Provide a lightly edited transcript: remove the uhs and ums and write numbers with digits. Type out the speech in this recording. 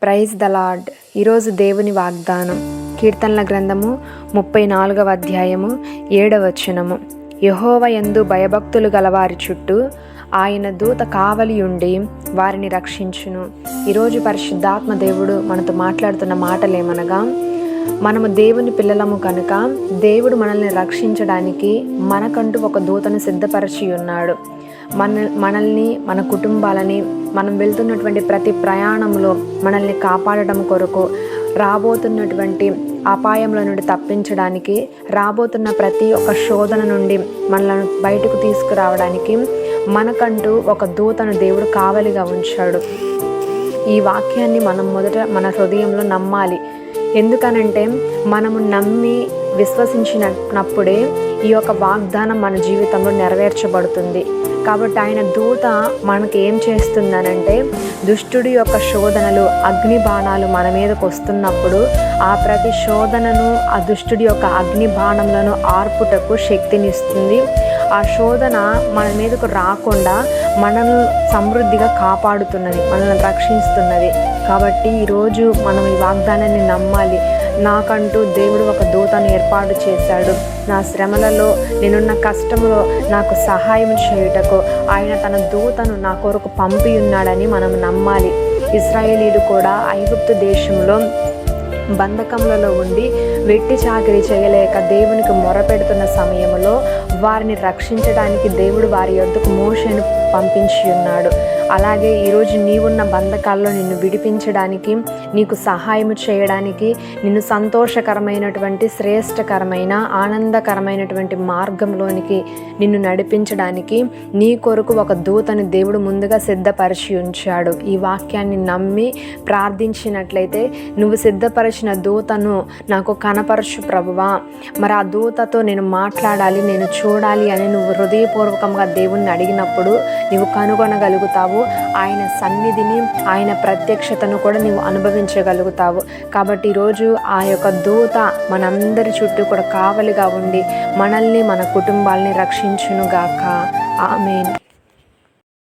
Praise the lord. ఈరోజు దేవుని వాగ్దానం కీర్తనల గ్రంథము 34వ అధ్యాయము 7వ వచనము. యెహోవా యందు భయభక్తులు గలవారి చుట్టూ ఆయన దూత కావలి ఉండి వారిని రక్షించును. ఈరోజు పరిశుద్ధాత్మ దేవుడు మనతో మాట్లాడుతున్న మాటలేమనగా, మనము దేవుని పిల్లలము కనుక దేవుడు మనల్ని రక్షించడానికి మనకంటూ ఒక దూతను సిద్ధపరిచి ఉన్నాడు. మనల్ని, మన కుటుంబాలని, మనం వెళ్తున్నటువంటి ప్రతి ప్రయాణంలో మనల్ని కాపాడడం కొరకు, రాబోతున్నటువంటి అపాయంలో నుండి తప్పించడానికి, రాబోతున్న ప్రతి ఒక్క శోధన నుండి మనల్ని బయటకు తీసుకురావడానికి మనకంటూ ఒక దూతను దేవుడు కావలిగా ఉంచాడు. ఈ వాక్యాన్ని మనం మొదట మన హృదయంలో నమ్మాలి. ఎందుకనంటే మనము నమ్మి విశ్వసించినప్పుడే ఈ యొక్క వాగ్దానం మన జీవితంలో నెరవేర్చబడుతుంది. కాబట్టి ఆయన దూత మనకి ఏం చేస్తుందనంటే, దుష్టుడి యొక్క శోధనలు, అగ్ని బాణాలు మన మీదకు వస్తున్నప్పుడు ఆ ప్రతి శోధనను, ఆ దుష్టుడి యొక్క అగ్ని బాణములను ఆర్పుటకు శక్తినిస్తుంది. ఆ శోధన మన మీదకు రాకుండా మనల్ని సమృద్ధిగా కాపాడుతున్నది, మనల్ని రక్షిస్తున్నది. కాబట్టి ఈరోజు మనం ఈ వాగ్దానాన్ని నమ్మాలి. నాకంటూ దేవుడు ఒక దూతను ఏర్పాటు చేశాడు. నా శ్రమలలో, నేనున్న కష్టములో నాకు సహాయం చేయుటకు ఆయన తన దూతను నా కొరకు పంపి ఉన్నాడని మనం నమ్మాలి. ఇశ్రాయేలీలు కూడా ఐగుప్తు దేశంలో బంధకములలో ఉండి వెట్టి చాకిరీ చేయలేక దేవునికి మొరపెడుతున్న సమయంలో వారిని రక్షించడానికి దేవుడు వారి యొద్దకు మోషేను పంపించి ఉన్నాడు. అలాగే ఈరోజు నీవున్న బంధకాల్లో నిన్ను విడిపించడానికి, నీకు సహాయం చేయడానికి, నిన్ను సంతోషకరమైనటువంటి, శ్రేష్టకరమైన, ఆనందకరమైనటువంటి మార్గంలోనికి నిన్ను నడిపించడానికి నీ కొరకు ఒక దూతను దేవుడు ముందుగా సిద్ధపరిచి ఉంచాడు. ఈ వాక్యాన్ని నమ్మి ప్రార్థించినట్లయితే, నువ్వు సిద్ధపరిచిన దూతను నాకు కనపరచు ప్రభువా, మరి ఆ దూతతో నేను మాట్లాడాలి, నేను చూడాలి అని నువ్వు హృదయపూర్వకంగా దేవుణ్ణి అడిగినప్పుడు నీవు కనుగొనగలుగుతావు. ఆయన సన్నిధిని, ఆయన ప్రత్యక్షతను కూడా నీవు అనుభవించగలుగుతావు. కాబట్టి ఈరోజు ఆ యొక్క దూత మనందరి చుట్టూ కూడా కావలిగా ఉండి మనల్ని, మన కుటుంబాల్ని రక్షించునుగాక. ఆమేన్.